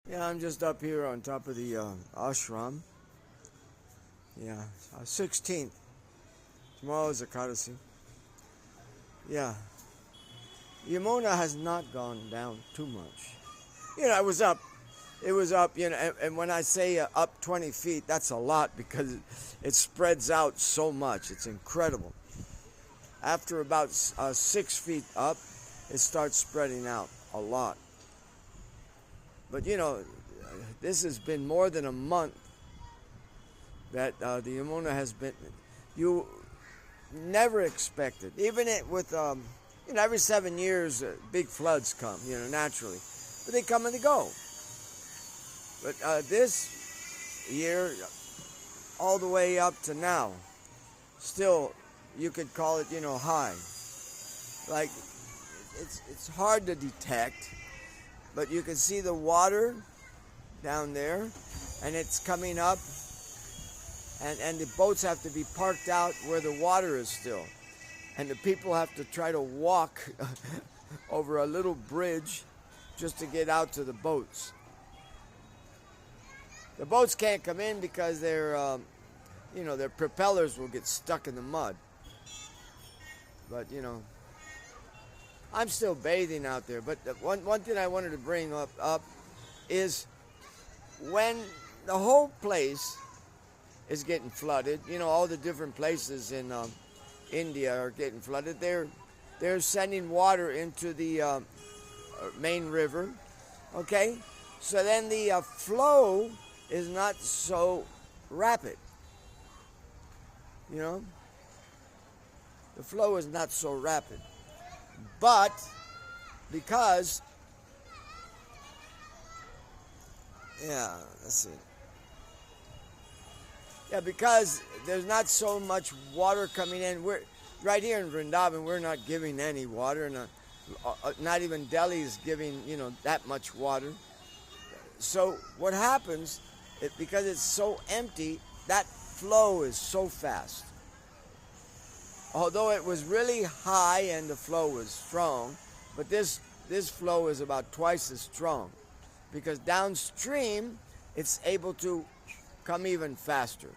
Yeah, I'm just up here on top of the ashram. Yeah, 16th. Tomorrow is Ekadasi. Yeah. Yamuna has not gone down too much. It was up. It was up, and when I say up 20 feet, that's a lot because it spreads out so much. It's incredible. After about 6 feet up, it starts spreading out a lot. But this has been more than a month that the Yamuna has been. You never expected, even with every 7 years, big floods come, naturally, but they come and they go. But this year, all the way up to now, still, you could call it, high. Like, it's hard to detect, but you can see the water down there, and it's coming up, and the boats have to be parked out where the water is still. And the people have to try to walk over a little bridge just to get out to the boats. The boats can't come in because their propellers will get stuck in the mud. But, I'm still bathing out there. But one thing I wanted to bring up is when the whole place is getting flooded, all the different places in India are getting flooded, they're sending water into the main river, okay? So then the flow is not so rapid, The flow is not so rapid. But because, let's see. Yeah, because there's not so much water coming in. We're right here in Vrindavan. We're not giving any water, and not even Delhi is giving that much water. So what happens? Because it's so empty, that flow is so fast. Although it was really high and the flow was strong, but this flow is about twice as strong, because downstream it's able to come even faster.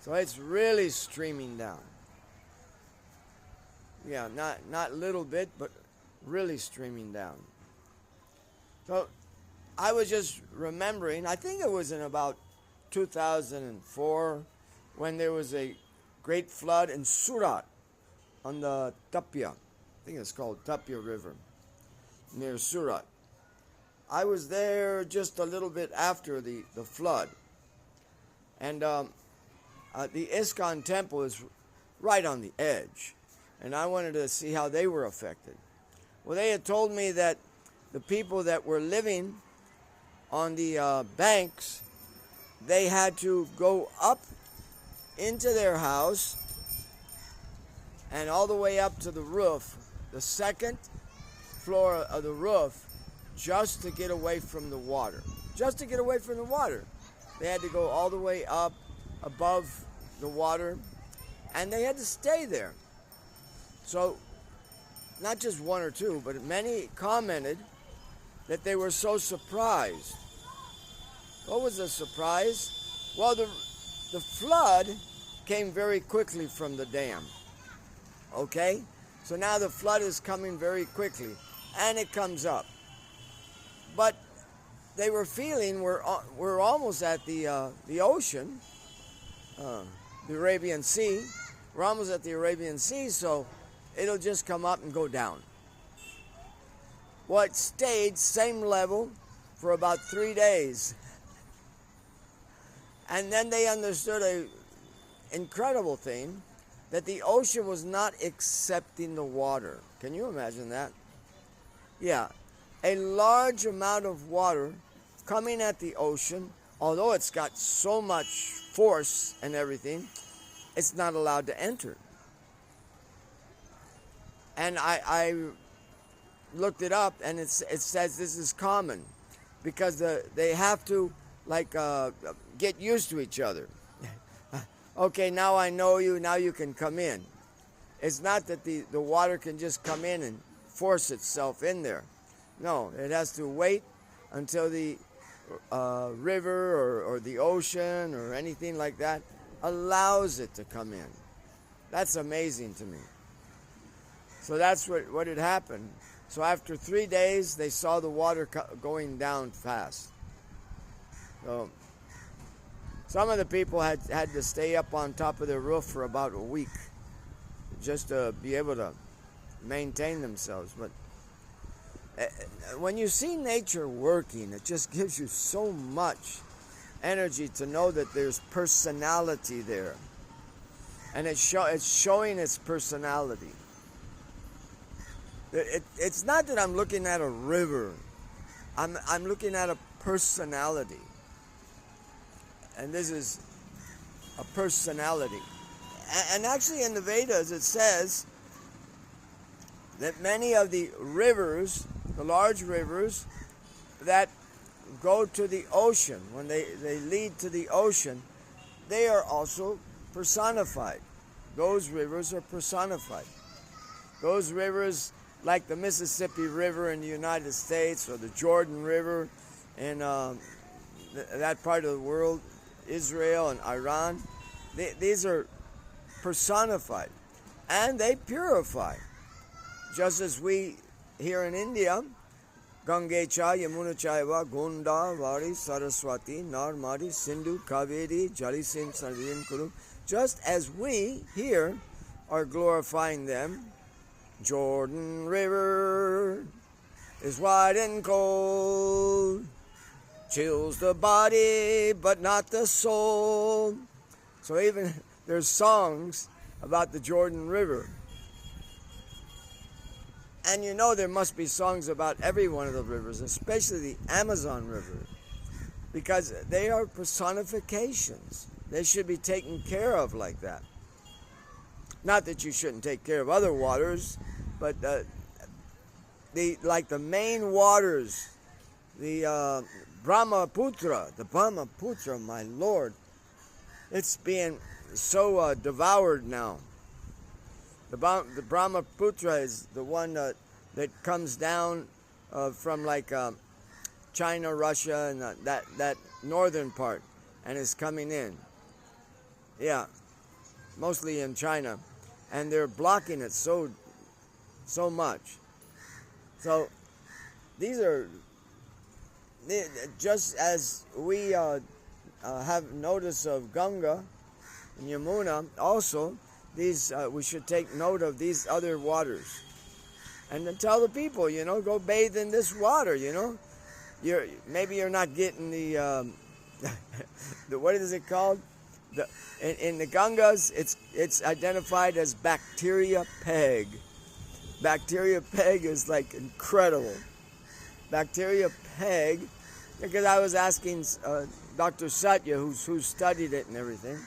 So it's really streaming down. Yeah, not a little bit, but really streaming down. So I was just remembering, I think it was in about 2004 when there was a great flood in Surat on the Tapia. I think it's called Tapia River, near Surat. I was there just a little bit after the flood. And the ISKCON temple is right on the edge. And I wanted to see how they were affected. Well, they had told me that the people that were living on the banks, they had to go up into their house and all the way up to the roof, the second floor of the roof, just to get away from the water. Just to get away from the water. They had to go all the way up above the water, and they had to stay there. So, not just one or two, but many commented that they were so surprised. What was the surprise? Well, the flood came very quickly from the dam. Okay? So now the flood is coming very quickly, and it comes up. But they were feeling we're almost at the ocean, the Arabian Sea. We're almost at the Arabian Sea, so it'll just come up and go down. Well, it stayed same level for about 3 days. And then they understood an incredible thing, that the ocean was not accepting the water. Can you imagine that? Yeah, a large amount of water coming at the ocean, although it's got so much force and everything, it's not allowed to enter. And I looked it up, and it says this is common, because they have to get used to each other. Okay, now I know you, now you can come in. It's not that the water can just come in and force itself in there. No, it has to wait until the river or the ocean or anything like that allows it to come in. That's amazing to me. So that's what had happened. So after 3 days, they saw the water going down fast. So some of the people had to stay up on top of their roof for about a week just to be able to maintain themselves. But when you see nature working, it just gives you so much energy to know that there's personality there. And it's showing its personality. It's not that I'm looking at a river. I'm looking at a personality. And this is a personality. And actually in the Vedas it says that many of the rivers, the large rivers that go to the ocean, when they lead to the ocean, they are also personified. Those rivers are personified. Those rivers, like the Mississippi River in the United States or the Jordan River in that part of the world, Israel and Iran, these are personified. And they purify. Just as we here in India, Gange cha, Yamuna chaiva, Gunda, Vari, Saraswati, Narmadi, Sindhu, Kaveri, Jalisim, Sarvim, Kuru. Just as we here are glorifying them, Jordan River is wide and cold, chills the body but not the soul. So even there's songs about the Jordan River. And you know there must be songs about every one of the rivers, especially the Amazon River, because they are personifications. They should be taken care of like that. Not that you shouldn't take care of other waters, but like the main waters, the Brahmaputra, my Lord, it's being so devoured now. The Brahmaputra is the one that comes down from like China, Russia, and that northern part, and is coming in. Yeah, mostly in China, and they're blocking it so much. So these are just as we have notice of Ganga and Yamuna. Also, these we should take note of these other waters, and then tell the people, go bathe in this water. Maybe you're not getting the what is it called? In the Gangas, it's identified as bacteria peg. Bacteria peg is like incredible. Bacteria peg, because I was asking Dr. Satya, who studied it and everything.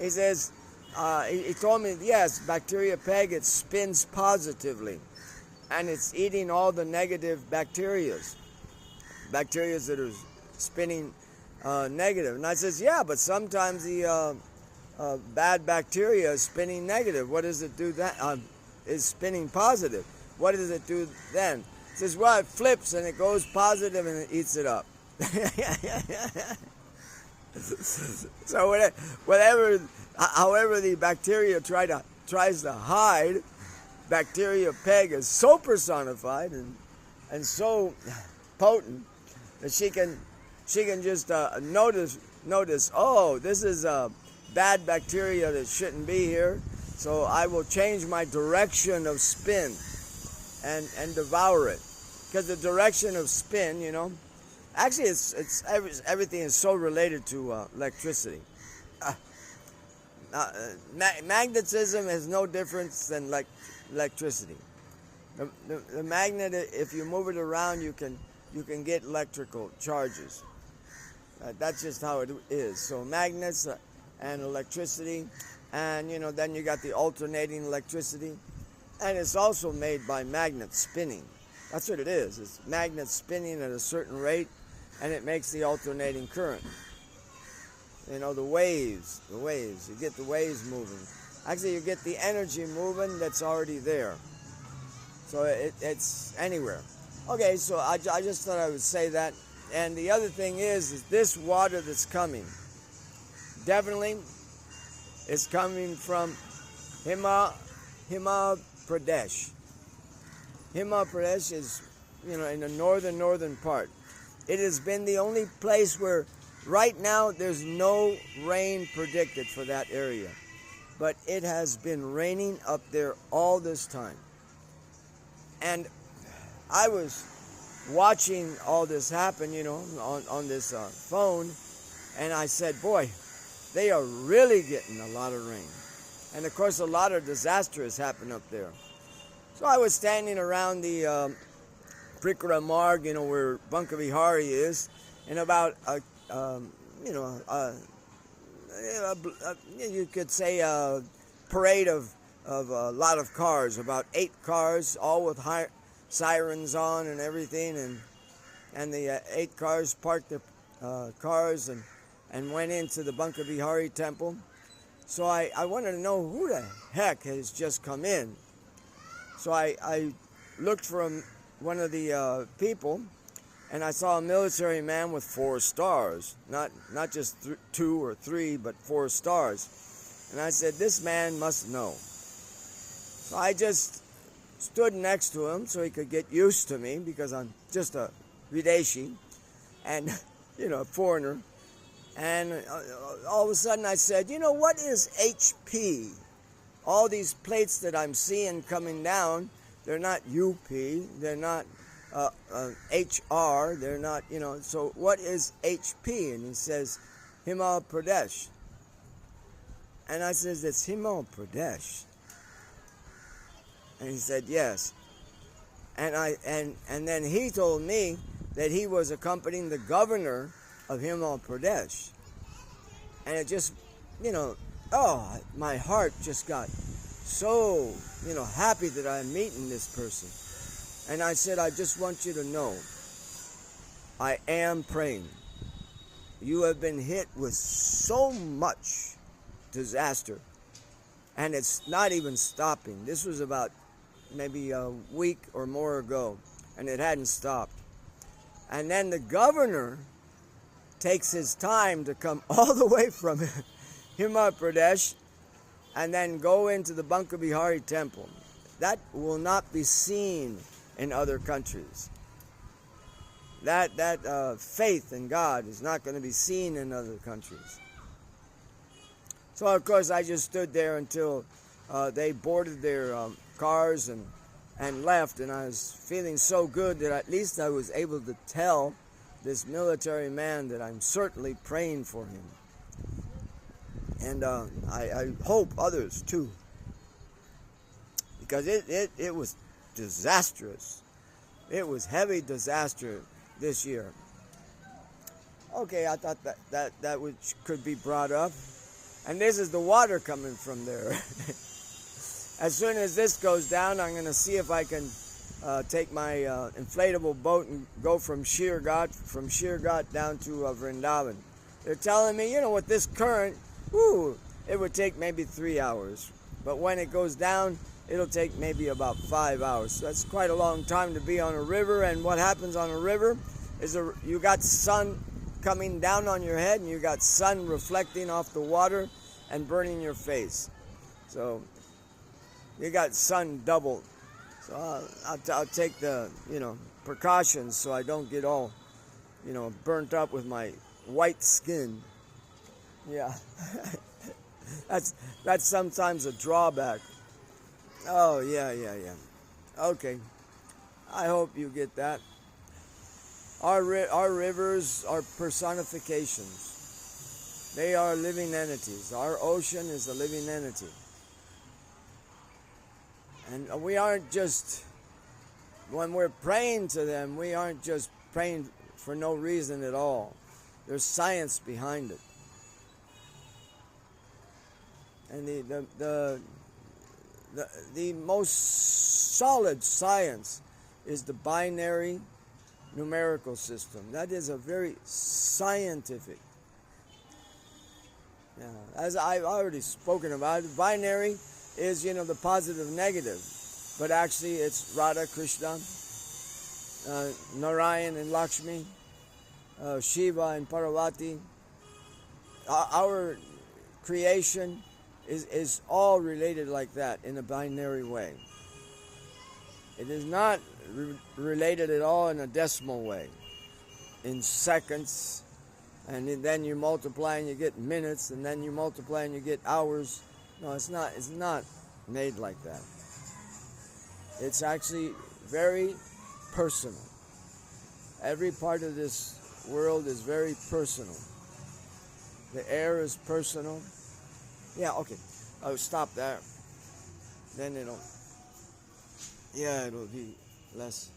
He says, he told me, yes, bacteria peg, it spins positively. And it's eating all the negative bacterias that are spinning negative. And I says, yeah, but sometimes the bad bacteria is spinning negative. What does it do then? Is spinning positive. What does it do then? It says, well, it flips and it goes positive and it eats it up. So however the bacteria tries to hide, bacteria peg is so personified and so potent that she can just notice, oh, this is a bad bacteria that shouldn't be here, so I will change my direction of spin and devour it. Because the direction of spin, actually everything is so related to electricity. Magnetism is no difference than electricity. The magnet, if you move it around, you can get electrical charges. That's just how it is. So magnets and electricity, and then you got the alternating electricity, and it's also made by magnets spinning. That's what it is. It's magnets spinning at a certain rate, and it makes the alternating current. The waves. You get the waves moving. Actually, you get the energy moving that's already there. So it's anywhere. Okay, so I just thought I would say that And the other thing is this water that's coming, definitely is coming from Himachal Pradesh. Himachal Pradesh is, in the northern part. It has been the only place where right now there's no rain predicted for that area. But it has been raining up there all this time. And I was watching all this happen, on this phone, and I said, boy, they are really getting a lot of rain. And of course, a lot of disaster has happened up there. So I was standing around the Prikara Marg, where Bunka Vihari is, and about you could say a parade of a lot of cars, about 8 cars, all with high sirens on and everything, and the 8 cars parked their cars and went into the Bunka Vihari temple. So I wanted to know who the heck has just come in. So I looked for one of the people, and I saw a military man with 4 stars, not just 2 or 3, but 4 stars. And I said, this man must know. So I just stood next to him so he could get used to me, because I'm just a Videshi and, a foreigner. And all of a sudden I said, what is HP? All these plates that I'm seeing coming down, they're not UP, they're not HR, they're not, so what is HP? And he says, Himachal Pradesh. And I says, it's Himachal Pradesh. And he said, yes. And then he told me that he was accompanying the governor of Himachal Pradesh. And it just, my heart just got so, happy that I'm meeting this person. And I said, I just want you to know, I am praying. You have been hit with so much disaster, and it's not even stopping. This was about maybe a week or more ago, and it hadn't stopped. And then the governor takes his time to come all the way from Himachal Pradesh and then go into the Bunka Vihari temple. That will not be seen in other countries. That faith in God is not going to be seen in other countries. So of course I just stood there until they boarded their cars and left, and I was feeling so good that at least I was able to tell this military man that I'm certainly praying for him. And I hope others too, because it was disastrous. It was heavy disaster this year. Okay, I thought that could be brought up. And this is the water coming from there. As soon as this goes down, I'm going to see if I can take my inflatable boat and go from Shirgat down to Vrindavan. They're telling me, with this current, it would take maybe 3 hours. But when it goes down, it'll take maybe about 5 hours. So that's quite a long time to be on a river. And what happens on a river is you got sun coming down on your head, and you got sun reflecting off the water and burning your face. So you got sun doubled. So I'll take the precautions so I don't get all burnt up with my white skin. Yeah. that's sometimes a drawback. Oh yeah. Okay. I hope you get that. Our rivers are personifications. They are living entities. Our ocean is a living entity. And we aren't just, when we're praying to them, we aren't just praying for no reason at all. There's science behind it. And the most solid science is the binary numerical system. That is a very scientific. As I've already spoken about, binary is, the positive negative. But actually it's Radha, Krishna, Narayan and Lakshmi. Shiva and Parvati. Our creation is all related like that in a binary way. It is not related at all in a decimal way, in seconds, and then you multiply and you get minutes, and then you multiply and you get hours. No, it's not. It's not made like that. It's actually very personal. Every part of this world is very personal. The air is personal. Yeah, okay. I'll stop there. Then it'll be less.